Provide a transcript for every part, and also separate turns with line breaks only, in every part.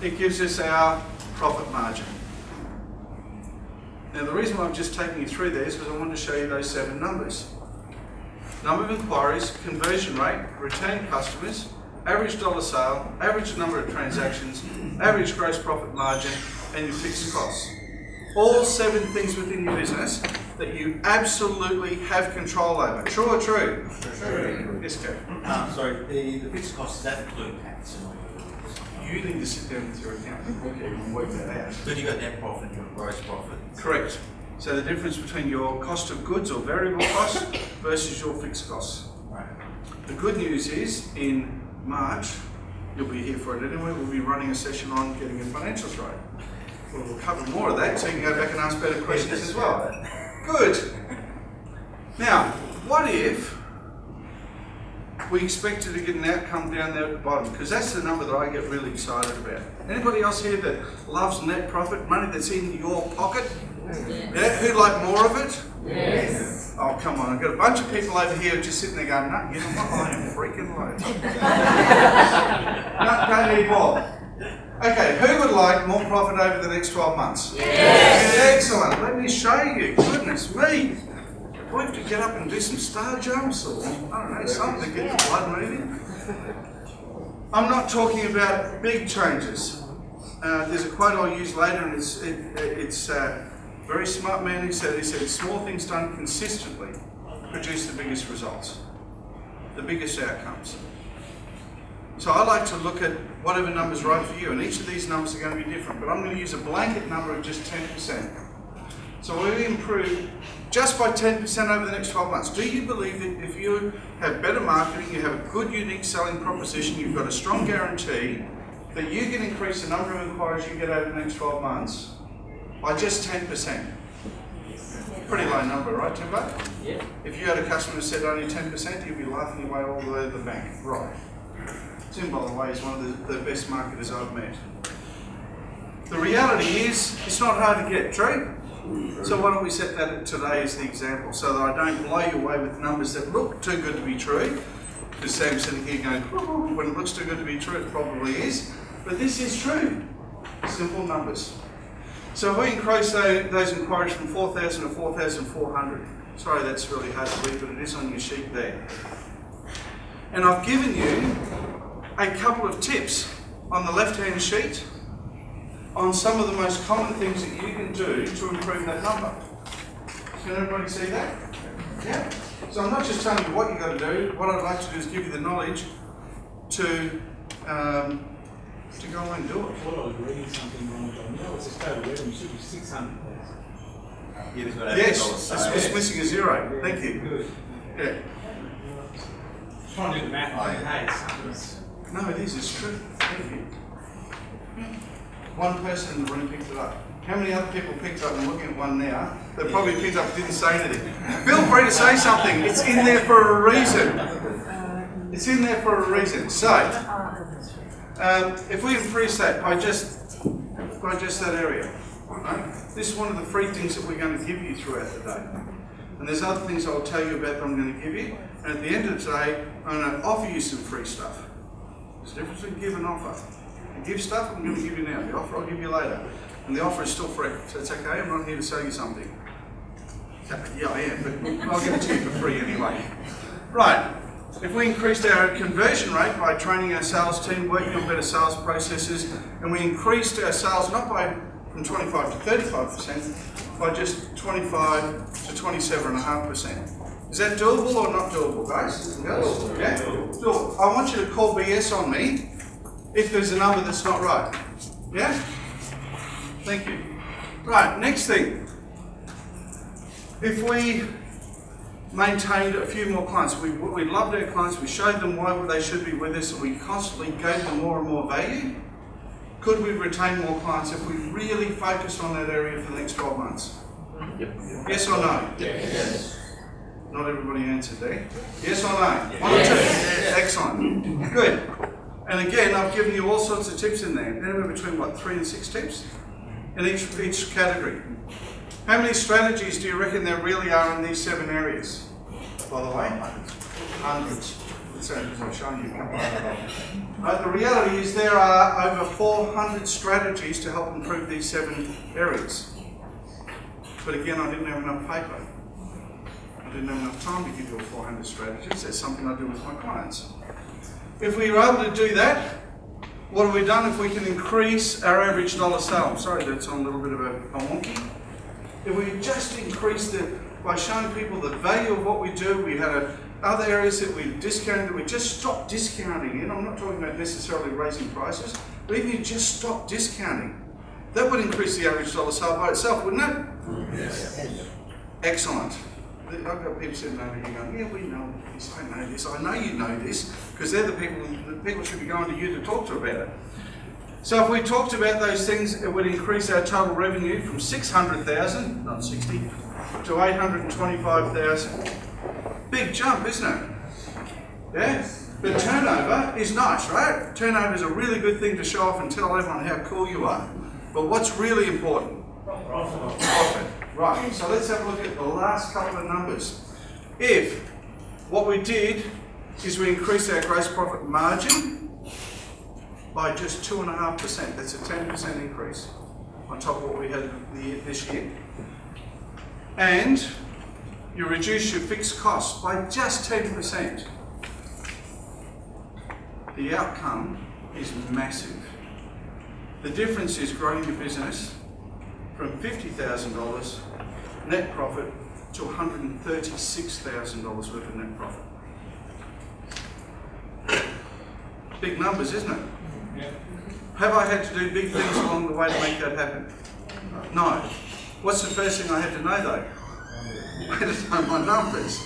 it gives us our profit margin. Now the reason why I'm just taking you through there is because I want to show you those 7 numbers. Number of inquiries, conversion rate, return customers, average dollar sale, average number of transactions, average gross profit margin, and your fixed costs. All 7 things within your business that you absolutely have control over. True or true?
True.
Yes, go.
Sorry, the fixed costs, does that include tax?
You need to sit down with your accountant and work that out.
But you got net profit, you got gross profit.
Correct. So the difference between your cost of goods or variable costs versus your fixed costs.
Right.
The good news is in March, you'll be here for it anyway, we'll be running a session on getting your financials right. We'll cover more of that so you can go back and ask better questions as well. Good. Now, what if we expected to get an outcome down there at the bottom? Because that's the number that I get really excited about. Anybody else here that loves net profit, money that's in your pocket? Yeah, who'd like more of it?
Yes.
Oh, come on, I've got a bunch of people over here just sitting there going, no, you know what, I am freaking low. No, don't need more. Okay, who would like more profit over the next 12 months?
Yes.
Excellent, let me show you, goodness me. Do I have to get up and do some star jumps or, I don't know, something to get the blood moving? I'm not talking about big changes. There's a quote I'll use later, and it's very smart man. He said, small things done consistently produce the biggest results, the biggest outcomes. So I like to look at whatever number's right for you, and each of these numbers are going to be different, but I'm going to use a blanket number of just 10%. So we improve just by 10% over the next 12 months. Do you believe that if you have better marketing, you have a good unique selling proposition, you've got a strong guarantee, that you can increase the number of inquiries you get over the next 12 months by just 10%? Pretty low number, right, Timbo?
Yeah.
If you had a customer who said only 10%, you'd be laughing your way all the way to the bank. Right. Tim, by the way, is one of the best marketers I've met. The reality is, it's not hard to get, true? So why don't we set that today as the example, so that I don't blow you away with numbers that look too good to be true. Because Sam's sitting here going, when it looks too good to be true, it probably is. But this is true. Simple numbers. So if we increase those inquiries from 4,000 to 4,400, sorry that's really hard to read, but it is on your sheet there. And I've given you a couple of tips on the left-hand sheet on some of the most common things that you can do to improve that number. Can everybody see that? Yeah? So I'm not just telling you what you've got to do. What I'd like to do is give you the knowledge to go away and do it.
I thought I was reading something wrong with John Millar. It's just total revenue should be 600,000.
Yes, it's missing a zero. Thank you.
Good.
Yeah.
Trying to do the math in my head.
No, it is. It's true. Thank you. One person in the room picked it up. How many other people picked it up? I'm looking at one now. They probably picked up and didn't say anything. Feel free to say something. It's in there for a reason. It's in there for a reason. So, if we increase that by just that area, right? This is one of the free things that we're going to give you throughout the day. And there's other things I'll tell you about that I'm going to give you. And at the end of the day, I'm going to offer you some free stuff. There's a difference between give and offer. The give stuff I'm going to give you now. The offer I'll give you later. And the offer is still free. So it's okay, I'm not here to sell you something. Yeah, I am, but I'll give it to you for free anyway. Right. If we increased our conversion rate by training our sales team, working on better sales processes, and we increased our sales not from 25 to 35%, by just 25 to 27.5%. Is that doable or not doable, guys? Yes? Yeah? Doable. I want you to call BS on me if there's a number that's not right. Yeah? Thank you. Right, next thing. If we maintained a few more clients, we loved our clients, we showed them why they should be with us, and we constantly gave them more and more value, could we retain more clients if we really focused on that area for the next 12 months?
Yep.
Yes or no?
Yes.
Not everybody answered there. Yes or no? One or two? Yes. Excellent. Good. And again, I've given you all sorts of tips in there. Anywhere between, 3 and 6 tips? In each category. How many strategies do you reckon there really are in these 7 areas? By the way? Hundreds. concerned because I've shown you a couple of them. The reality is there are over 400 strategies to help improve these 7 areas. But again, I didn't have enough paper. I didn't have enough time to give you all 400 strategies. That's something I do with my clients. If we were able to do that, what have we done if we can increase our average dollar sale? Sorry, that's on a little bit of a wonky. If we just increase by showing people the value of what we do, we had other areas that we discounted, that we just stopped discounting in. I'm not talking about necessarily raising prices, but even you just stop discounting, that would increase the average dollar sale by itself, wouldn't it?
Yes.
Excellent. I've got people sitting over here going, yeah, we know this, I know this, I know you know this, because they're the people should be going to you to talk to about it. So if we talked about those things, it would increase our total revenue from 600,000, not 60, to 825,000. Big jump, isn't it? Yeah? But turnover is nice, right? Turnover is a really good thing to show off and tell everyone how cool you are. But what's really important? Profit. Right, so let's have a look at the last couple of numbers. If what we did is we increased our gross profit margin by just 2.5%, that's a 10% increase on top of what we had this year. And you reduce your fixed costs by just 10%. The outcome is massive. The difference is growing your business from $50,000 net profit to $136,000 worth of net profit. Big numbers, isn't it?
Yeah.
Have I had to do big things along the way to make that happen? No. What's the first thing I had to know though? I had to know my numbers.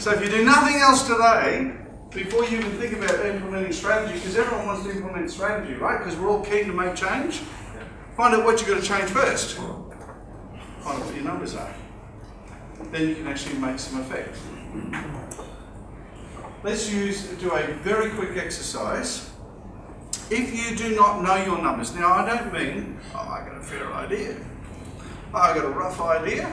So if you do nothing else today, before you even think about implementing strategy, because everyone wants to implement strategy, right? Because we're all keen to make change. Find out what you've got to change first. Find out what your numbers are. Then you can actually make some effect. Let's do a very quick exercise. If you do not know your numbers, now I don't mean, oh, I got a fair idea. Oh, I got a rough idea.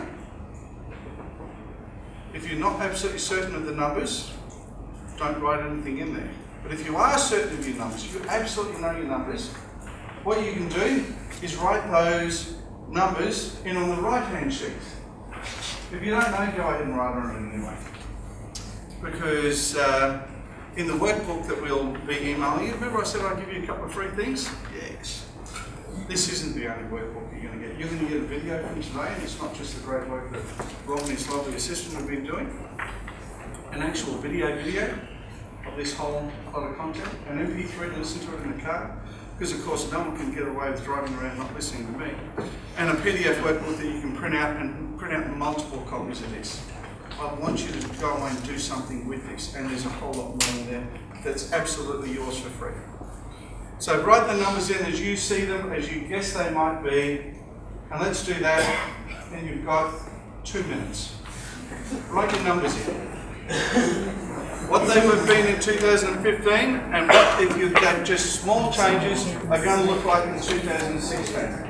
If you're not absolutely certain of the numbers, don't write anything in there. But if you are certain of your numbers, you absolutely know your numbers, what you can do is write those numbers in on the right-hand sheet. If you don't know, go ahead and write on it anyway. Because in the workbook that we'll be emailing you, remember I said I'd give you a couple of free things? Yes. This isn't the only workbook you're going to get. You're going to get a video from today, and it's not just the great work that Rob and his lovely assistant have been doing. An actual video of this whole lot of content, an MP3 to listen to it in the car, because of course no one can get away with driving around not listening to me, and a PDF workbook that you can print out multiple copies of this. I want you to go away and do something with this, and there's a whole lot more in there that's absolutely yours for free. So write the numbers in as you see them, as you guess they might be, and let's do that, and you've got 2 minutes. Write your numbers in. What they would have been in 2015 and what, if you've got just small changes, are going to look like in 2016.